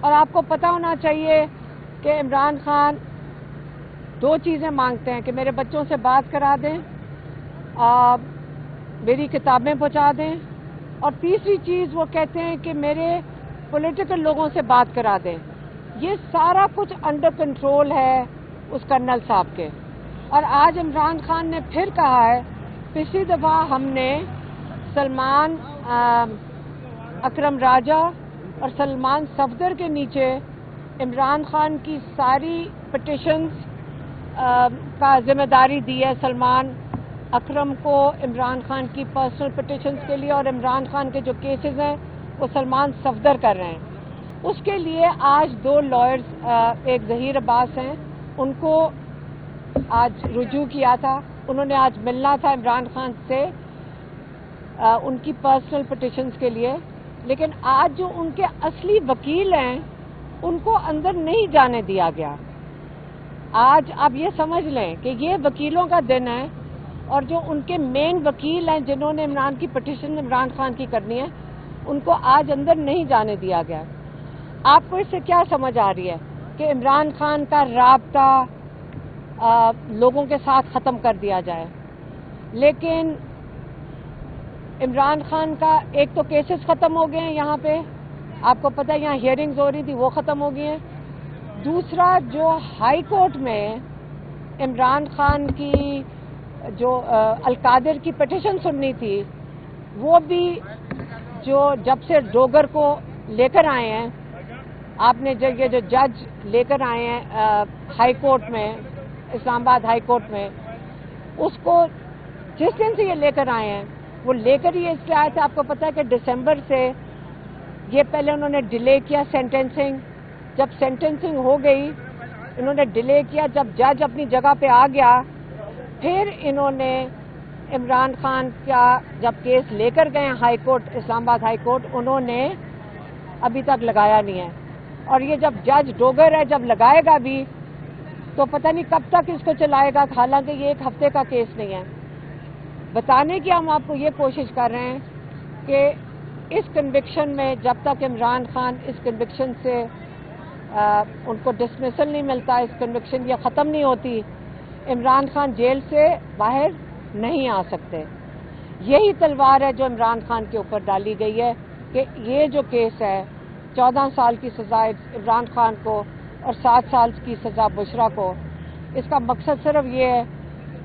اور آپ کو پتہ ہونا چاہیے کہ عمران خان دو چیزیں مانگتے ہیں کہ میرے بچوں سے بات کرا دیں، میری کتابیں پہنچا دیں، اور تیسری چیز وہ کہتے ہیں کہ میرے پولیٹیکل لوگوں سے بات کرا دیں۔ یہ سارا کچھ انڈر کنٹرول ہے اس کرنل صاحب کے۔ اور آج عمران خان نے پھر کہا ہے، پچھلی دفعہ ہم نے سلمان اکرم راجہ اور سلمان صفدر کے نیچے عمران خان کی ساری پٹیشنز کا ذمہ داری دی ہے سلمان اکرم کو عمران خان کی پرسنل پٹیشنز کے لیے، اور عمران خان کے جو کیسز ہیں وہ سلمان صفدر کر رہے ہیں۔ اس کے لیے آج دو لائرز، ایک ظہیر عباس ہیں، ان کو آج رجوع کیا تھا، انہوں نے آج ملنا تھا عمران خان سے ان کی پرسنل پٹیشنز کے لیے، لیکن آج جو ان کے اصلی وکیل ہیں ان کو اندر نہیں جانے دیا گیا۔ آج آپ یہ سمجھ لیں کہ یہ وکیلوں کا دن ہے، اور جو ان کے مین وکیل ہیں جنہوں نے عمران کی پٹیشن عمران خان کی کرنی ہے ان کو آج اندر نہیں جانے دیا گیا۔ آپ کو اس سے کیا سمجھ آ رہی ہے کہ عمران خان کا رابطہ لوگوں کے ساتھ ختم کر دیا جائے؟ لیکن عمران خان کا ایک تو کیسز ختم ہو گئے ہیں، یہاں پہ آپ کو پتہ ہے یہاں ہیئرنگز ہو رہی تھی وہ ختم ہو گئی ہیں۔ دوسرا، جو ہائی کورٹ میں عمران خان کی جو القادر کی پٹیشن سننی تھی وہ بھی جب سے ڈوگر کو لے کر آئے ہیں، آپ نے یہ جو جج لے کر آئے ہیں ہائی کورٹ میں، اسلام آباد ہائی کورٹ میں، اس کو جس دن سے یہ لے کر آئے ہیں وہ لے کر ہی اس لیے آئے تھے، آپ کو پتہ ہے کہ دسمبر سے یہ پہلے انہوں نے ڈیلے کیا سینٹنسنگ، جب سینٹنسنگ ہو گئی انہوں نے ڈیلے کیا، جب جج اپنی جگہ پہ آ گیا پھر انہوں نے عمران خان کا جب کیس لے کر گئے ہائی کورٹ، اسلام آباد ہائی کورٹ، انہوں نے ابھی تک لگایا نہیں ہے۔ اور یہ جب جج ڈوگر ہے جب لگائے گا بھی تو پتہ نہیں کب تک اس کو چلائے گا، حالانکہ یہ ایک ہفتے کا کیس نہیں ہے۔ بتانے کی ہم آپ کو یہ کوشش کر رہے ہیں کہ اس کنوکشن میں جب تک عمران خان اس کنوکشن سے ان کو ڈسمسل نہیں ملتا، اس کنوکشن یہ ختم نہیں ہوتی، عمران خان جیل سے باہر نہیں آ سکتے۔ یہی تلوار ہے جو عمران خان کے اوپر ڈالی گئی ہے کہ یہ جو کیس ہے 14 سال کی سزا عمران خان کو اور 7 سال کی سزا بشرا کو، اس کا مقصد صرف یہ ہے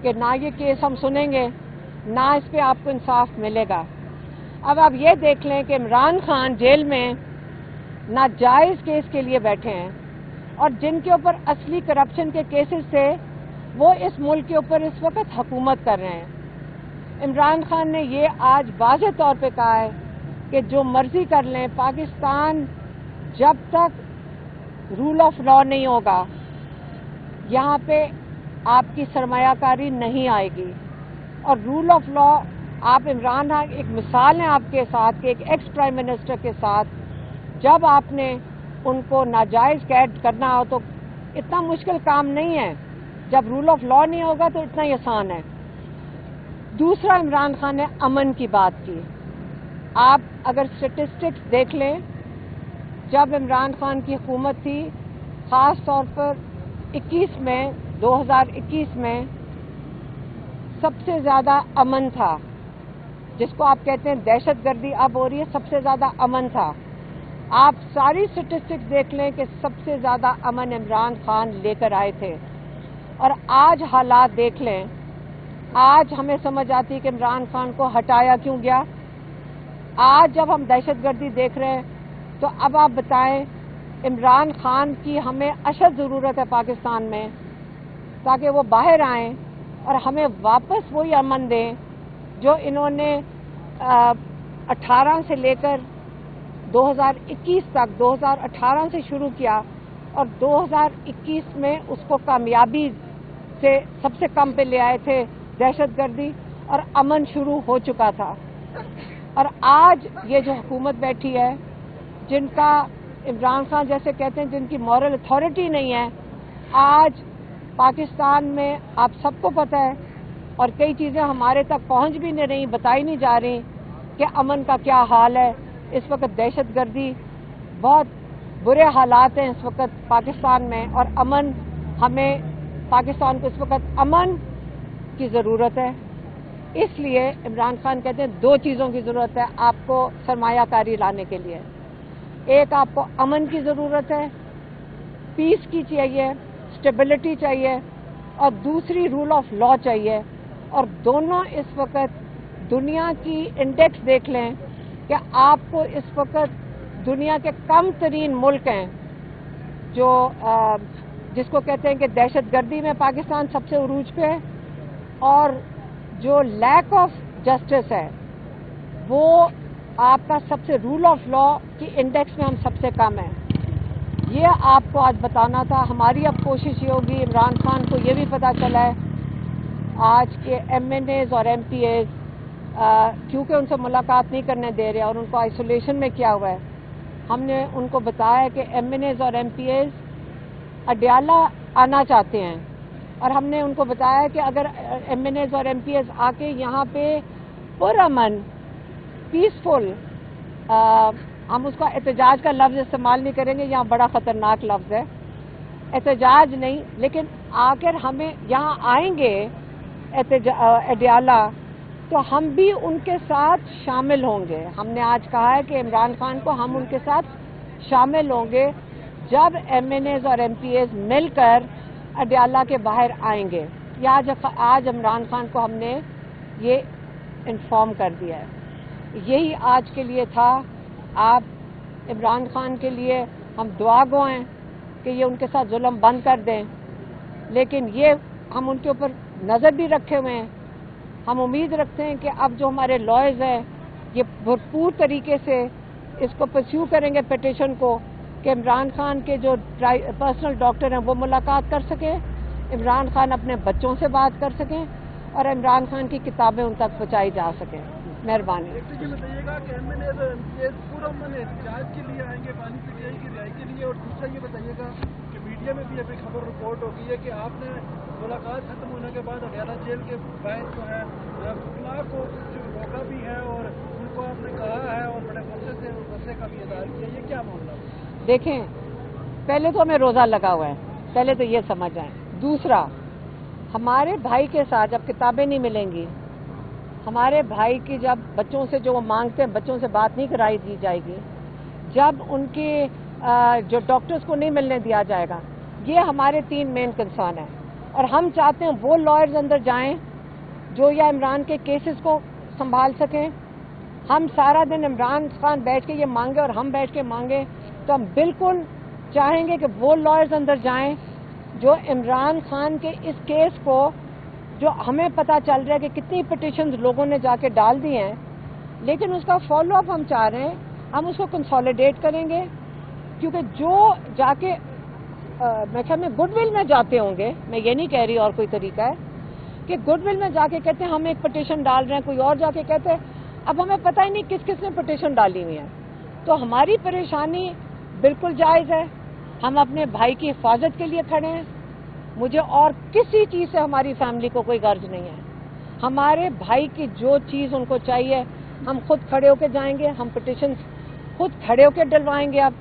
کہ نہ یہ کیس ہم سنیں گے نہ اس پہ آپ کو انصاف ملے گا۔ اب آپ یہ دیکھ لیں کہ عمران خان جیل میں ناجائز کیس کے لیے بیٹھے ہیں، اور جن کے اوپر اصلی کرپشن کے کیسز تھے وہ اس ملک کے اوپر اس وقت حکومت کر رہے ہیں۔ عمران خان نے یہ آج واضح طور پہ کہا ہے کہ جو مرضی کر لیں، پاکستان جب تک رول آف لا نہیں ہوگا یہاں پہ آپ کی سرمایہ کاری نہیں آئے گی۔ اور رول آف لا، آپ عمران خان ایک مثال ہے آپ کے ساتھ کہ ایک ایکس پرائم منسٹر کے ساتھ جب آپ نے ان کو ناجائز قید کرنا ہو تو اتنا مشکل کام نہیں ہے، جب رول آف لا نہیں ہوگا تو اتنا ہی آسان ہے۔ دوسرا، عمران خان نے امن کی بات کی۔ آپ اگر سٹیٹسٹکس دیکھ لیں، جب عمران خان کی حکومت تھی خاص طور پر 2021 میں سب سے زیادہ امن تھا، جس کو آپ کہتے ہیں دہشت گردی اب ہو رہی ہے، سب سے زیادہ امن تھا۔ آپ ساری سٹیٹسٹکس دیکھ لیں کہ سب سے زیادہ امن عمران خان لے کر آئے تھے، اور آج حالات دیکھ لیں، آج ہمیں سمجھ آتی کہ عمران خان کو ہٹایا کیوں گیا۔ آج جب ہم دہشت گردی دیکھ رہے ہیں تو اب آپ بتائیں عمران خان کی ہمیں اشد ضرورت ہے پاکستان میں، تاکہ وہ باہر آئیں اور ہمیں واپس وہی امن دیں جو انہوں نے 18 سے لے کر 2021 تک، 2018 سے شروع کیا اور 2021 میں اس کو کامیابی سے سب سے کم پہ لے آئے تھے، دہشت گردی، اور امن شروع ہو چکا تھا۔ اور آج یہ جو حکومت بیٹھی ہے، جن کا عمران خان جیسے کہتے ہیں جن کی مورل اتھارٹی نہیں ہے، آج پاکستان میں آپ سب کو پتہ ہے اور کئی چیزیں ہمارے تک پہنچ بھی نہیں رہی، بتائی نہیں جا رہی کہ امن کا کیا حال ہے۔ اس وقت دہشت گردی بہت برے حالات ہیں اس وقت پاکستان میں، اور امن، ہمیں پاکستان کو اس وقت امن کی ضرورت ہے. اس لیے عمران خان کہتے ہیں 2 چیزوں کی ضرورت ہے آپ کو سرمایہ کاری لانے کے لیے. ایک آپ کو امن کی ضرورت ہے، پیس کی چاہیے، اسٹیبلٹی چاہیے، اور دوسری رول آف لا چاہیے. اور دونوں اس وقت دنیا کی انڈیکس دیکھ لیں کہ آپ کو اس وقت دنیا کے کم ترین ملک ہیں جو جس کو کہتے ہیں کہ دہشت گردی میں پاکستان سب سے عروج پہ ہے، اور جو لیک آف جسٹس ہے وہ آپ کا سب سے رول آف لا کی انڈیکس میں ہم سب سے کم ہیں. یہ آپ کو آج بتانا تھا. ہماری اب کوشش یہ ہوگی، عمران خان کو یہ بھی پتہ چلا ہے آج کے ایم این ایز اور ایم پی ایز کیونکہ ان سے ملاقات نہیں کرنے دے رہے اور ان کو آئسولیشن میں کیا ہوا ہے، ہم نے ان کو بتایا کہ ایم این ایز اور ایم پی ایز اڈیالہ آنا چاہتے ہیں، اور ہم نے ان کو بتایا کہ اگر ایم این ایز اور ایم پی ایز آ کے یہاں پہ پرامن پیسفل، ہم اس کا احتجاج کا لفظ استعمال نہیں کریں گے، یہاں بڑا خطرناک لفظ ہے احتجاج نہیں، لیکن آ کر ہمیں یہاں آئیں گے اڈیالہ تو ہم بھی ان کے ساتھ شامل ہوں گے. ہم نے آج کہا ہے کہ عمران خان کو ہم ان کے ساتھ شامل ہوں گے جب ایم این ایز اور ایم پی ایز مل کر اڈیالہ کے باہر آئیں گے. آج عمران خان کو ہم نے یہ انفارم کر دیا ہے. یہی آج کے لیے تھا. آپ عمران خان کے لیے ہم دعا گو ہیں کہ یہ ان کے ساتھ ظلم بند کر دیں، لیکن یہ ہم ان کے اوپر نظر بھی رکھے ہوئے ہیں. ہم امید رکھتے ہیں کہ اب جو ہمارے لائرز ہیں یہ بھرپور طریقے سے اس کو پرسیو کریں گے پٹیشن کو کہ عمران خان کے جو پرسنل ڈاکٹر ہیں وہ ملاقات کر سکیں، عمران خان اپنے بچوں سے بات کر سکیں، اور عمران خان کی کتابیں ان تک پہنچائی جا سکیں. مہربانی. یہ بتائیے گا کہ ایم این اے پورا احتجاج کے لیے آئیں گے بانی پی ٹی آئی کی رہائی کے لیے، اور دوسرا یہ بتائیے گا کہ میڈیا میں بھی ابھی خبر رپورٹ ہو گئی ہے کہ آپ نے ملاقات ختم ہونے کے بعد اڈیالہ جیل کے باہر جو ہے وکلاء کو روکا بھی ہے اور ان کو آپ نے کہا ہے اور بڑے غصے کا بھی اظہار کیا. یہ کیا معاملہ ہے؟ دیکھیں، پہلے تو ہمیں روزہ لگا ہوا ہے، پہلے تو یہ سمجھ آئیں. دوسرا، ہمارے بھائی کے ساتھ جب کتابیں نہیں ملیں گی، ہمارے بھائی کی جب بچوں سے جو وہ مانگتے ہیں بچوں سے بات نہیں کرائی دی جائے گی، جب ان کے جو ڈاکٹرز کو نہیں ملنے دیا جائے گا، یہ ہمارے 3 مین کنسرن ہیں. اور ہم چاہتے ہیں وہ لائرز اندر جائیں جو یا عمران کے کیسز کو سنبھال سکیں. ہم سارا دن عمران خان بیٹھ کے یہ مانگے اور ہم بیٹھ کے مانگے تو ہم بالکل چاہیں گے کہ وہ لائرز اندر جائیں جو عمران خان کے اس کیس کو، جو ہمیں پتہ چل رہا ہے کہ کتنی پٹیشنز لوگوں نے جا کے ڈال دی ہیں، لیکن اس کا فالو اپ ہم چاہ رہے ہیں. ہم اس کو کنسالیڈیٹ کریں گے کیونکہ جو جا کے میں خیال میں گڈ ول میں جاتے ہوں گے، میں یہ نہیں کہہ رہی اور کوئی طریقہ ہے کہ گڈ ول میں جا کے کہتے ہیں ہم ایک پٹیشن ڈال رہے ہیں، کوئی اور جا کے کہتے ہیں اب ہمیں پتہ ہی نہیں کس کس نے پٹیشن ڈالی ہوئی ہے. تو ہماری پریشانی بالکل جائز ہے، ہم اپنے بھائی کی حفاظت کے لیے کھڑے ہیں. مجھے اور کسی چیز سے ہماری فیملی کو کوئی غرض نہیں ہے. ہمارے بھائی کی جو چیز ان کو چاہیے ہم خود کھڑے ہو کے جائیں گے، ہم پٹیشن خود کھڑے ہو کے ڈلوائیں گے. اب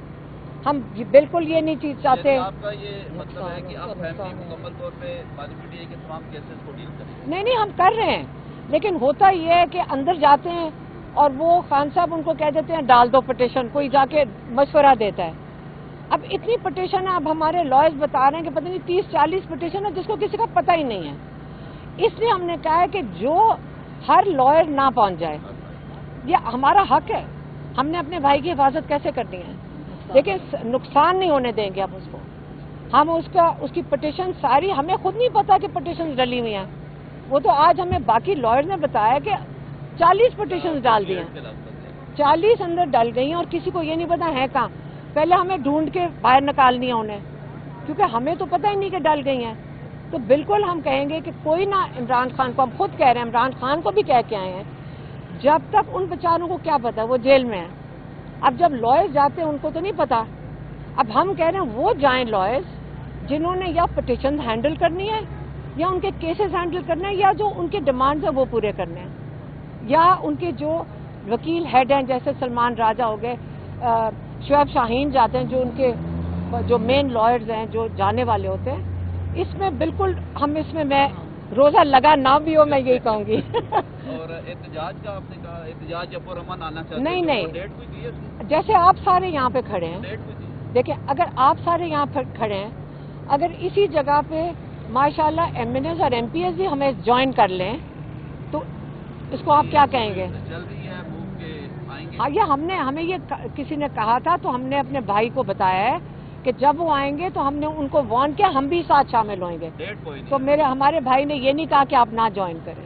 ہم بالکل یہ نہیں چیز چاہتے. آپ کا یہ مطلب ہے کہ آپ فیملی مکمل طور پہ بانی پی ٹی آئی کے تمام کیسز کو ڈیل کریں؟ نہیں، ہم کر رہے ہیں، لیکن ہوتا یہ ہے کہ اندر جاتے ہیں اور وہ خان صاحب ان کو کہہ دیتے ہیں ڈال دو پٹیشن، کوئی جا کے مشورہ دیتا ہے. اب اتنی پٹیشن ہے، اب ہمارے لائرز بتا رہے ہیں کہ پتہ نہیں 30-40 پٹیشن ہے جس کو کسی کا پتہ ہی نہیں ہے. اس لیے ہم نے کہا ہے کہ جو ہر لائر نہ پہنچ جائے، یہ ہمارا حق ہے. ہم نے اپنے بھائی کی حفاظت کیسے کرنی ہے، لیکن نقصان نہیں ہونے دیں گے. اب اس کو ہم اس کی پٹیشن ساری، ہمیں خود نہیں پتا کہ پٹیشن ڈلی ہوئی ہیں. وہ تو آج ہمیں باقی لائر نے بتایا کہ 40 پٹیشن ڈال دی ہیں، 40 اندر ڈل گئی ہیں اور کسی کو یہ نہیں پتا ہے کہاں. پہلے ہمیں ڈھونڈ کے باہر نکالنی ہے انہیں، کیونکہ ہمیں تو پتہ ہی نہیں کہ ڈل گئی ہیں. تو بالکل ہم کہیں گے کہ کوئی نہ عمران خان کو، ہم خود کہہ رہے ہیں، عمران خان کو بھی کہہ کے آئے ہیں، جب تک ان بیچاروں کو کیا پتا، وہ جیل میں ہیں. اب جب لائر جاتے ہیں ان کو تو نہیں پتا. اب ہم کہہ رہے ہیں وہ جائیں لائرز جنہوں نے یا پٹیشن ہینڈل کرنی ہے یا ان کے کیسز ہینڈل کرنے ہیں یا جو ان کے ڈیمانڈز ہیں وہ پورے کرنے ہیں، یا ان کے جو وکیل ہیڈ ہیں جیسے سلمان راجہ ہو گئے، شعیب شاہین جاتے ہیں جو ان کے جو مین لائرز ہیں جو جانے والے ہوتے ہیں. اس میں بالکل ہم اس میں روزہ لگا نہ بھی ہو میں یہی کہوں گی. اور احتجاج کا آپ نے کہا احتجاج یا پرامن آنا چاہتے ہیں؟ نہیں ڈیٹ کوئی دی ہے اس کی؟ جیسے آپ سارے یہاں پہ کھڑے ہیں, ڈیٹ کوئی دی؟ دیکھیں اگر آپ سارے یہاں پہ کھڑے ہیں, اگر اسی جگہ پہ ماشاءاللہ ایم این ایز اور ایم پی ایز بھی ہمیں جوائن کر لیں تو اس کو آپ کیا کہیں گے؟ جلدی ہے موو کے آئیں گے؟ ہاں یہ ہمیں یہ کسی نے کہا تھا تو ہم نے اپنے بھائی کو بتایا ہے کہ جب وہ آئیں گے تو ہم نے ان کو وارن کیا ہم بھی ساتھ شامل ہوئیں گے. ڈیٹ کوئی نہیں؟ تو ہمارے بھائی نے یہ نہیں کہا کہ آپ نہ جوائن کریں.